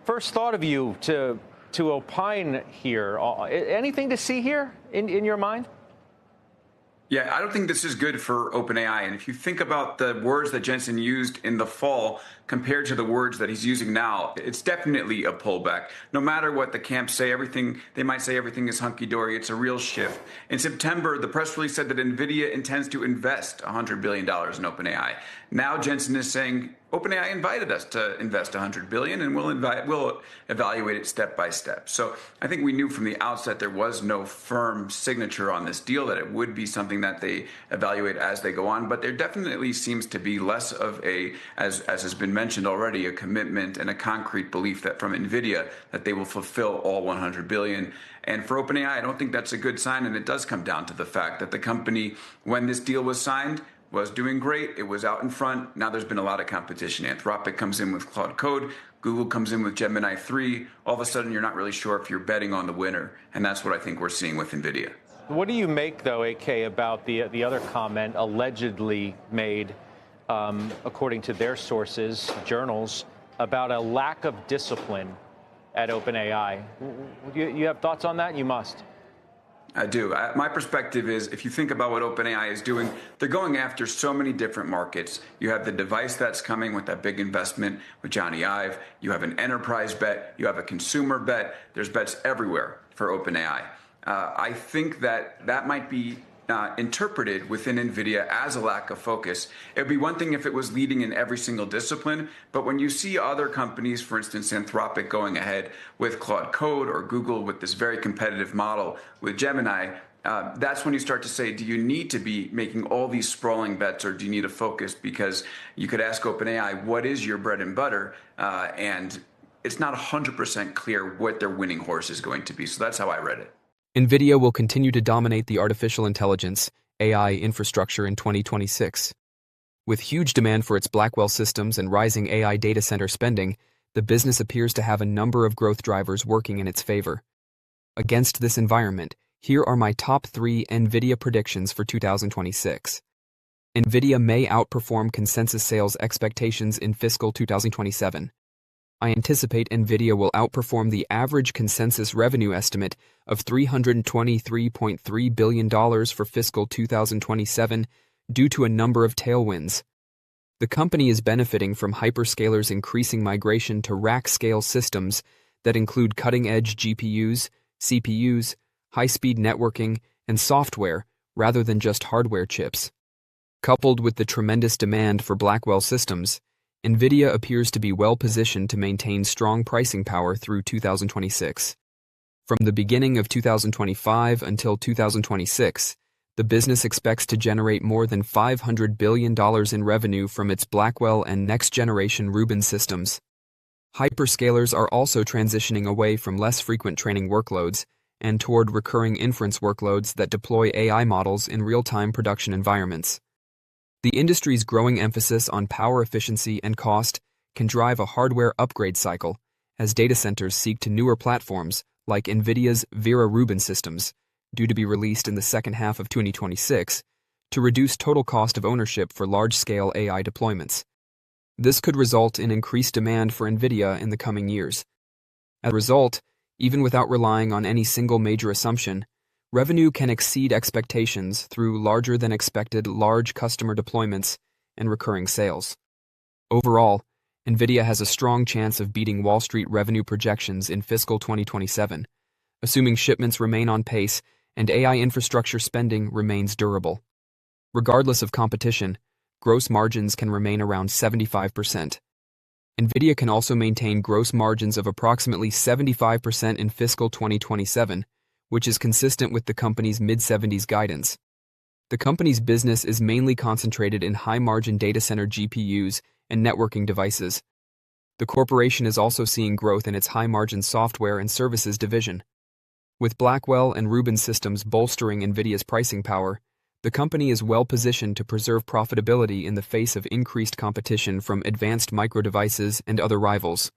first thought of you to opine here? Anything to see here in your mind? Yeah, I don't think this is good for OpenAI. And if you think about the words that Jensen used in the fall compared to the words that he's using now, it's definitely a pullback. No matter what the camps say, they might say everything is hunky-dory. It's a real shift. In September, the press release said that Nvidia intends to invest $100 billion in OpenAI. Now Jensen is saying OpenAI invited us to invest $100 billion, and we'll evaluate it step by step. So I think we knew from the outset there was no firm signature on this deal, that it would be something that they evaluate as they go on. But there definitely seems to be less of as has been mentioned already, a commitment and a concrete belief that from Nvidia that they will fulfill all $100 billion. And for OpenAI, I don't think that's a good sign. And it does come down to the fact that the company, when this deal was signed, was doing great. It was out in front. Now there's been a lot of competition. Anthropic comes in with Claude Code. Google comes in with Gemini 3. All of a sudden, you're not really sure if you're betting on the winner. And that's what I think we're seeing with Nvidia. What do you make, though, AK, about the other comment allegedly made, according to their sources, journals, about a lack of discipline at OpenAI? You have thoughts on that? You must. I do. My perspective is, if you think about what OpenAI is doing, they're going after so many different markets. You have the device that's coming with that big investment with Johnny Ive. You have an enterprise bet. You have a consumer bet. There's bets everywhere for OpenAI. I think that might be interpreted within NVIDIA as a lack of focus. It would be one thing if it was leading in every single discipline, but when you see other companies, for instance, Anthropic going ahead with Claude Code, or Google with this very competitive model with Gemini, that's when you start to say, do you need to be making all these sprawling bets, or do you need to focus? Because you could ask OpenAI, what is your bread and butter? And it's not 100% clear what their winning horse is going to be. So that's how I read it. Nvidia will continue to dominate the artificial intelligence (AI) infrastructure in 2026. With huge demand for its Blackwell systems and rising AI data center spending, the business appears to have a number of growth drivers working in its favor. Against this environment, here are my top 3 Nvidia predictions for 2026. Nvidia may outperform consensus sales expectations in fiscal 2027. I anticipate Nvidia will outperform the average consensus revenue estimate of $323.3 billion for fiscal 2027 due to a number of tailwinds. The company is benefiting from hyperscalers' increasing migration to rack-scale systems that include cutting-edge GPUs, CPUs, high-speed networking, and software rather than just hardware chips. Coupled with the tremendous demand for Blackwell systems, Nvidia appears to be well-positioned to maintain strong pricing power through 2026. From the beginning of 2025 until 2026, the business expects to generate more than $500 billion in revenue from its Blackwell and next-generation Rubin systems. Hyperscalers are also transitioning away from less frequent training workloads and toward recurring inference workloads that deploy AI models in real-time production environments. The industry's growing emphasis on power efficiency and cost can drive a hardware upgrade cycle as data centers seek to newer platforms like NVIDIA's Vera Rubin systems, due to be released in the second half of 2026, to reduce total cost of ownership for large-scale AI deployments. This could result in increased demand for NVIDIA in the coming years. As a result, even without relying on any single major assumption, revenue can exceed expectations through larger-than-expected large customer deployments and recurring sales. Overall, NVIDIA has a strong chance of beating Wall Street revenue projections in fiscal 2027, assuming shipments remain on pace and AI infrastructure spending remains durable. Regardless of competition, gross margins can remain around 75%. NVIDIA can also maintain gross margins of approximately 75% in fiscal 2027, which is consistent with the company's mid-70s guidance. The company's business is mainly concentrated in high-margin data center GPUs and networking devices. The corporation is also seeing growth in its high-margin software and services division. With Blackwell and Rubin systems bolstering NVIDIA's pricing power, the company is well-positioned to preserve profitability in the face of increased competition from advanced micro-devices and other rivals.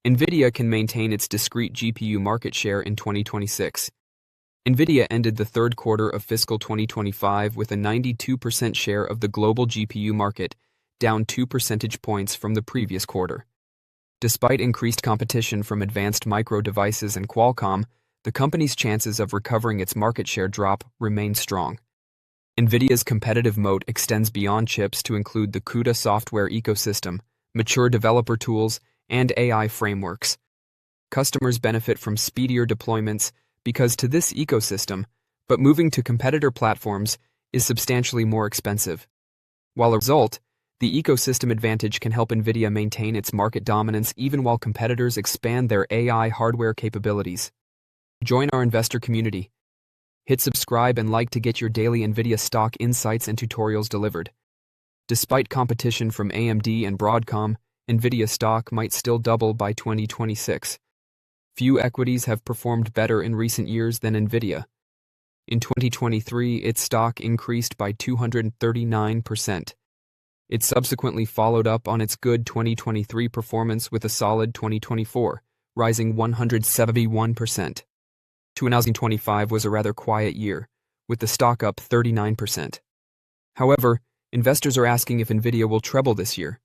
NVIDIA can maintain its discrete GPU market share in 2026. NVIDIA ended the third quarter of fiscal 2025 with a 92% share of the global GPU market, down 2 percentage points from the previous quarter. Despite increased competition from advanced micro devices and Qualcomm, the company's chances of recovering its market share drop remain strong. Nvidia's competitive moat extends beyond chips to include the CUDA software ecosystem, mature developer tools, and AI frameworks. Customers benefit from speedier deployments because to this ecosystem, but moving to competitor platforms is substantially more expensive. While a result, the ecosystem advantage can help Nvidia maintain its market dominance even while competitors expand their AI hardware capabilities. Join our investor community. Hit subscribe and like to get your daily Nvidia stock insights and tutorials delivered. Despite competition from AMD and Broadcom, Nvidia stock might still double by 2026. Few equities have performed better in recent years than Nvidia. In 2023, its stock increased by 239%. It subsequently followed up on its good 2023 performance with a solid 2024, rising 171%. 2025 was a rather quiet year, with the stock up 39%. However, investors are asking if Nvidia will treble this year.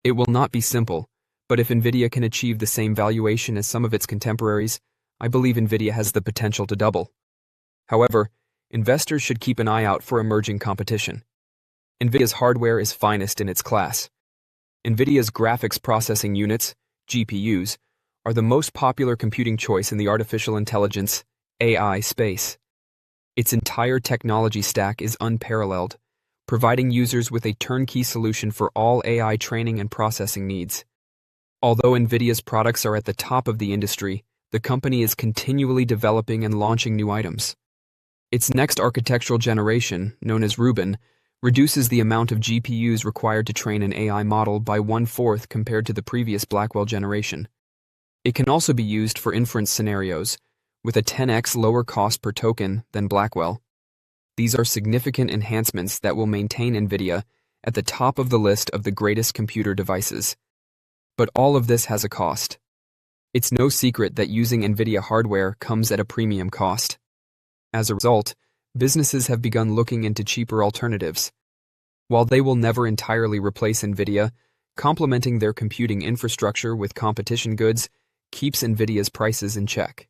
It will not be simple, but if Nvidia can achieve the same valuation as some of its contemporaries, I believe Nvidia has the potential to double. However, investors should keep an eye out for emerging competition. Nvidia's hardware is finest in its class. Nvidia's graphics processing units, GPUs, are the most popular computing choice in the artificial intelligence, AI space. Its entire technology stack is unparalleled, providing users with a turnkey solution for all AI training and processing needs. Although Nvidia's products are at the top of the industry, the company is continually developing and launching new items. Its next architectural generation, known as Rubin, reduces the amount of GPUs required to train an AI model by 1/4 compared to the previous Blackwell generation. It can also be used for inference scenarios, with a 10x lower cost per token than Blackwell. These are significant enhancements that will maintain Nvidia at the top of the list of the greatest computer devices. But all of this has a cost. It's no secret that using Nvidia hardware comes at a premium cost. As a result, businesses have begun looking into cheaper alternatives. While they will never entirely replace Nvidia, complementing their computing infrastructure with competition goods keeps Nvidia's prices in check.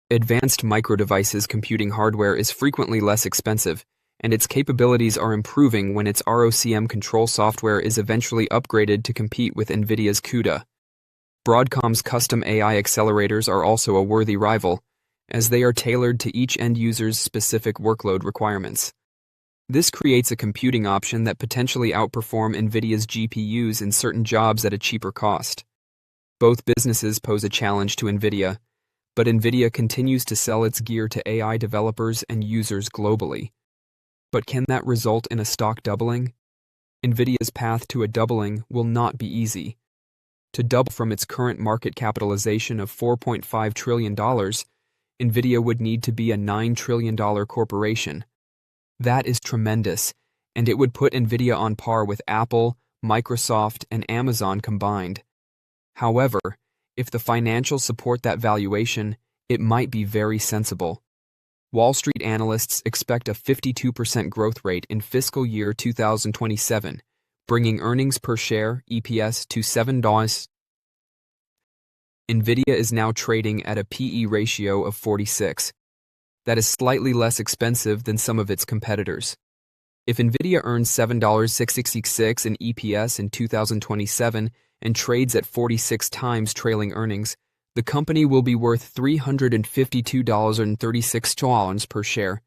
Advanced micro-devices computing hardware is frequently less expensive, and its capabilities are improving when its ROCm control software is eventually upgraded to compete with Nvidia's CUDA. Broadcom's custom AI accelerators are also a worthy rival, as they are tailored to each end user's specific workload requirements. This creates a computing option that potentially outperform Nvidia's GPUs in certain jobs at a cheaper cost. Both businesses pose a challenge to Nvidia, but Nvidia continues to sell its gear to AI developers and users globally. But can that result in a stock doubling? Nvidia's path to a doubling will not be easy. To double from its current market capitalization of $4.5 trillion, Nvidia would need to be a $9 trillion corporation. That is tremendous, and it would put Nvidia on par with Apple, Microsoft, and Amazon combined. However, if the financials support that valuation, it might be very sensible. Wall Street analysts expect a 52% growth rate in fiscal year 2027, bringing earnings per share (EPS) to $7. Nvidia is now trading at a PE ratio of 46. That is slightly less expensive than some of its competitors. If Nvidia earns $7.666 in EPS in 2027 and trades at 46 times trailing earnings, the company will be worth $352.36 per share.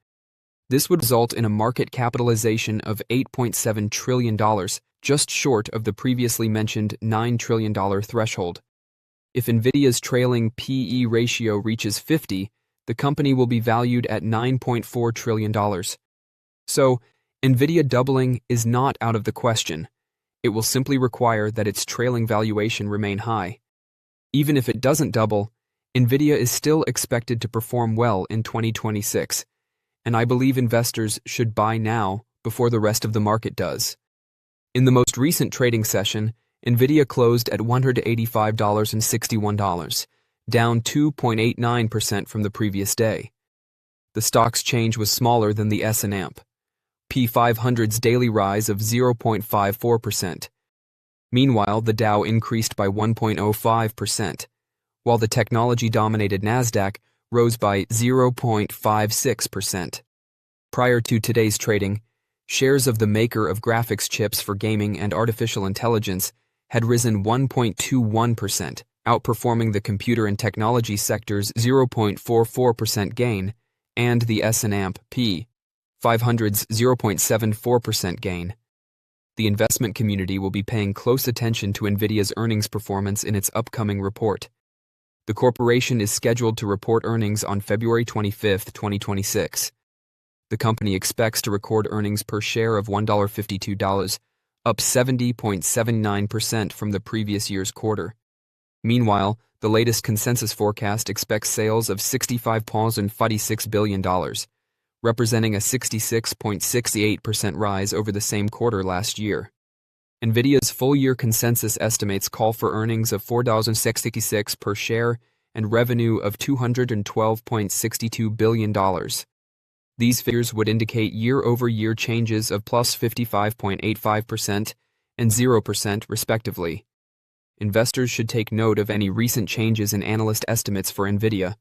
This would result in a market capitalization of $8.7 trillion, just short of the previously mentioned $9 trillion threshold. If Nvidia's trailing PE ratio reaches 50, the company will be valued at $9.4 trillion. So, Nvidia doubling is not out of the question. It will simply require that its trailing valuation remain high. Even if it doesn't double, Nvidia is still expected to perform well in 2026, and I believe investors should buy now before the rest of the market does. In the most recent trading session, Nvidia closed at $185.61, down 2.89% from the previous day. The stock's change was smaller than the S&P 500's daily rise of 0.54%. Meanwhile, the Dow increased by 1.05%, while the technology-dominated Nasdaq rose by 0.56%. Prior to today's trading, shares of the maker of graphics chips for gaming and artificial intelligence had risen 1.21%, outperforming the computer and technology sector's 0.44% gain and the S&P 500's 0.74% gain. The investment community will be paying close attention to Nvidia's earnings performance in its upcoming report. The corporation is scheduled to report earnings on February 25, 2026. The company expects to record earnings per share of $1.52, up 70.79% from the previous year's quarter. Meanwhile, the latest consensus forecast expects sales of $65.56 billion, representing a 66.68% rise over the same quarter last year. Nvidia's full-year consensus estimates call for earnings of $4.66 per share and revenue of $212.62 billion. These figures would indicate year-over-year changes of plus 55.85% and 0% respectively. Investors should take note of any recent changes in analyst estimates for Nvidia.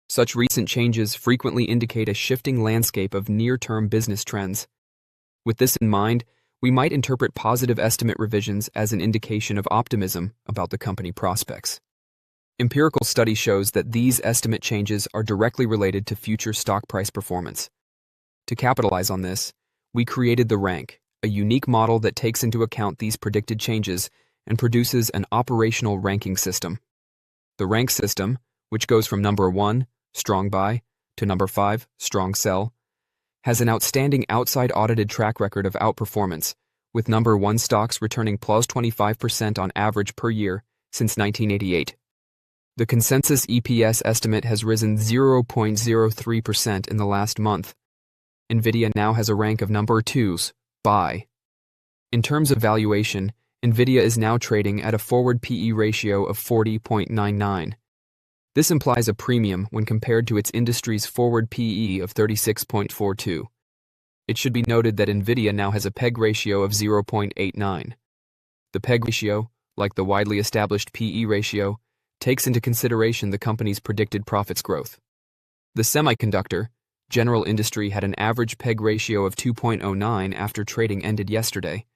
Such recent changes frequently indicate a shifting landscape of near-term business trends. With this in mind, we might interpret positive estimate revisions as an indication of optimism about the company prospects. Empirical study shows that these estimate changes are directly related to future stock price performance. To capitalize on this, we created the Rank, a unique model that takes into account these predicted changes and produces an operational ranking system. The Rank system, which goes from number 1, strong buy, to number 5, strong sell, has an outstanding outside audited track record of outperformance, with number 1 stocks returning plus 25% on average per year since 1988. The consensus EPS estimate has risen 0.03% in the last month. Nvidia now has a rank of number 2's, buy. In terms of valuation, Nvidia is now trading at a forward PE ratio of 40.99. This implies a premium when compared to its industry's forward PE of 36.42. It should be noted that Nvidia now has a PEG ratio of 0.89. The PEG ratio, like the widely established PE ratio, takes into consideration the company's predicted profits growth. The semiconductor general industry had an average PEG ratio of 2.09 after trading ended yesterday.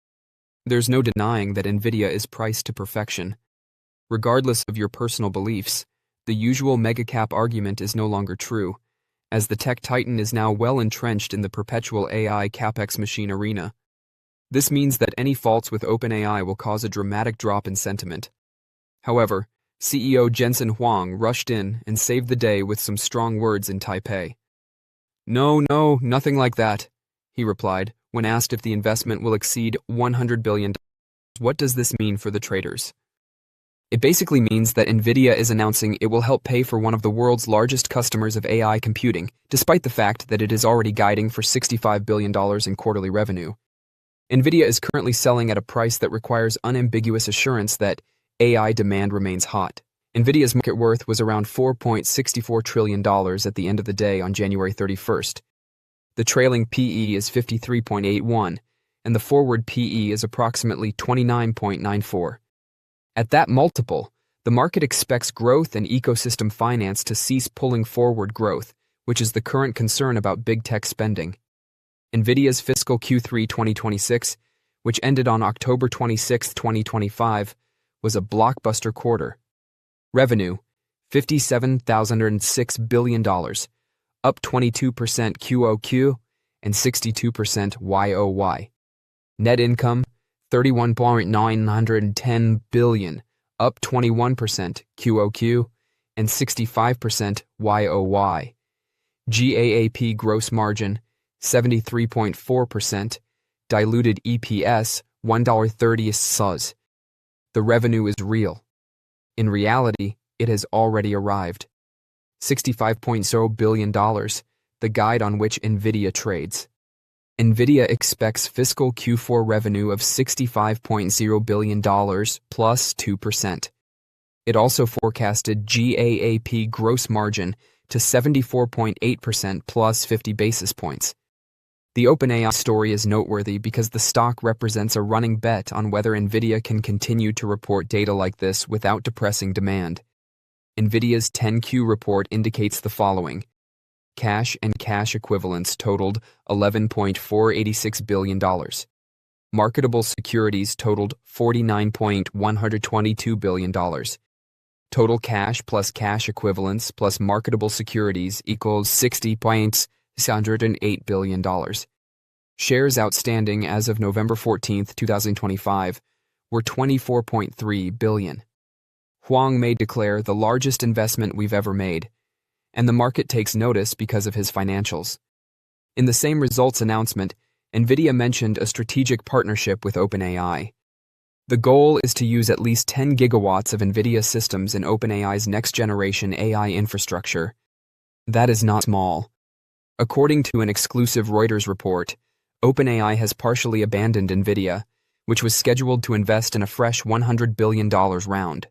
There's no denying that Nvidia is priced to perfection. Regardless of your personal beliefs, the usual megacap argument is no longer true, as the tech titan is now well entrenched in the perpetual AI capex machine arena. This means that any faults with OpenAI will cause a dramatic drop in sentiment. However, CEO Jensen Huang rushed in and saved the day with some strong words in Taipei. No, nothing like that, he replied when asked if the investment will exceed $100 billion. What does this mean for the traders? It basically means that Nvidia is announcing it will help pay for one of the world's largest customers of AI computing, despite the fact that it is already guiding for $65 billion in quarterly revenue. Nvidia is currently selling at a price that requires unambiguous assurance that AI demand remains hot. Nvidia's market worth was around $4.64 trillion at the end of the day on January 31st. The trailing PE is 53.81, and the forward PE is approximately 29.94. At that multiple, the market expects growth and ecosystem finance to cease pulling forward growth, which is the current concern about big tech spending. Nvidia's fiscal Q3 2026, which ended on October 26, 2025, was a blockbuster quarter. Revenue, $57,006 billion, up 22% QOQ and 62% YOY. Net income, $31.910 billion, up 21% QOQ and 65% YOY. GAAP gross margin, 73.4%, diluted EPS, $1.30 SUS. The revenue is real. In reality, it has already arrived. $65.0 billion, the guide on which Nvidia trades. Nvidia expects fiscal Q4 revenue of $65.0 billion plus 2%. It also forecasted GAAP gross margin to 74.8% plus 50 basis points. The OpenAI story is noteworthy because the stock represents a running bet on whether Nvidia can continue to report data like this without depressing demand. Nvidia's 10Q report indicates the following. Cash and cash equivalents totaled $11.486 billion. Marketable securities totaled $49.122 billion. Total cash plus cash equivalents plus marketable securities equals $60.608 billion. Shares outstanding as of November 14, 2025, were 24.3 billion. Huang may declare the largest investment we've ever made, and the market takes notice because of his financials. In the same results announcement, Nvidia mentioned a strategic partnership with OpenAI. The goal is to use at least 10 gigawatts of Nvidia systems in OpenAI's next-generation AI infrastructure. That is not small. According to an exclusive Reuters report, OpenAI has partially abandoned Nvidia, which was scheduled to invest in a fresh $100 billion round.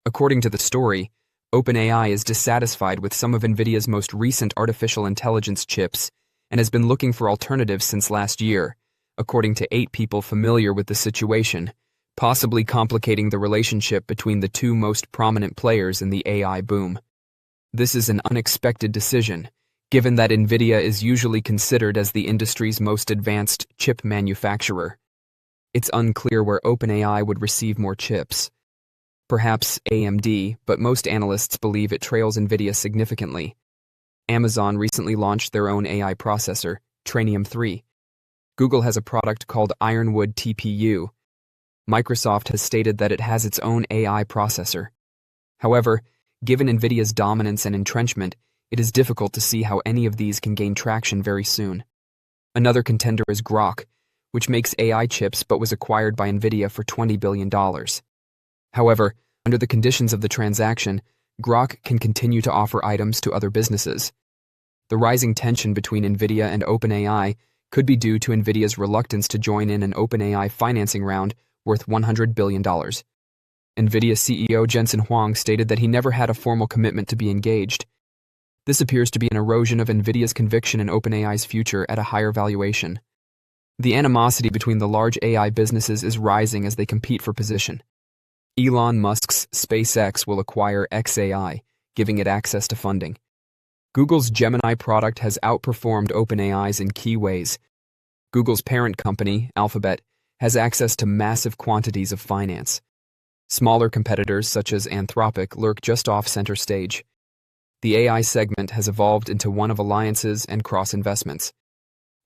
According to the story, OpenAI is dissatisfied with some of Nvidia's most recent artificial intelligence chips and has been looking for alternatives since last year, according to 8 people familiar with the situation, possibly complicating the relationship between the two most prominent players in the AI boom. This is an unexpected decision, given that Nvidia is usually considered as the industry's most advanced chip manufacturer. It's unclear where OpenAI would receive more chips. Perhaps AMD, but most analysts believe it trails Nvidia significantly. Amazon recently launched their own AI processor, Trainium 3. Google has a product called Ironwood TPU. Microsoft has stated that it has its own AI processor. However, given Nvidia's dominance and entrenchment, it is difficult to see how any of these can gain traction very soon. Another contender is Grok, which makes AI chips but was acquired by Nvidia for $20 billion. However, under the conditions of the transaction, Grok can continue to offer items to other businesses. The rising tension between Nvidia and OpenAI could be due to Nvidia's reluctance to join in an OpenAI financing round worth $100 billion. Nvidia CEO Jensen Huang stated that he never had a formal commitment to be engaged. This appears to be an erosion of Nvidia's conviction in OpenAI's future at a higher valuation. The animosity between the large AI businesses is rising as they compete for position. Elon Musk's SpaceX will acquire xAI, giving it access to funding. Google's Gemini product has outperformed OpenAI's in key ways. Google's parent company, Alphabet, has access to massive quantities of finance. Smaller competitors such as Anthropic lurk just off center stage. The AI segment has evolved into one of alliances and cross-investments.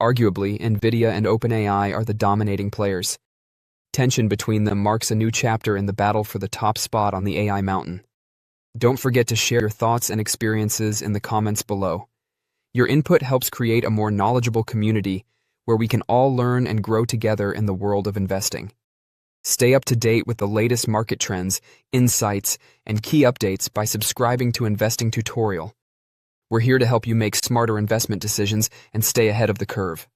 Arguably, Nvidia and OpenAI are the dominating players. Tension between them marks a new chapter in the battle for the top spot on the AI mountain. Don't forget to share your thoughts and experiences in the comments below. Your input helps create a more knowledgeable community where we can all learn and grow together in the world of investing. Stay up to date with the latest market trends, insights, and key updates by subscribing to Investing Tutorial. We're here to help you make smarter investment decisions and stay ahead of the curve.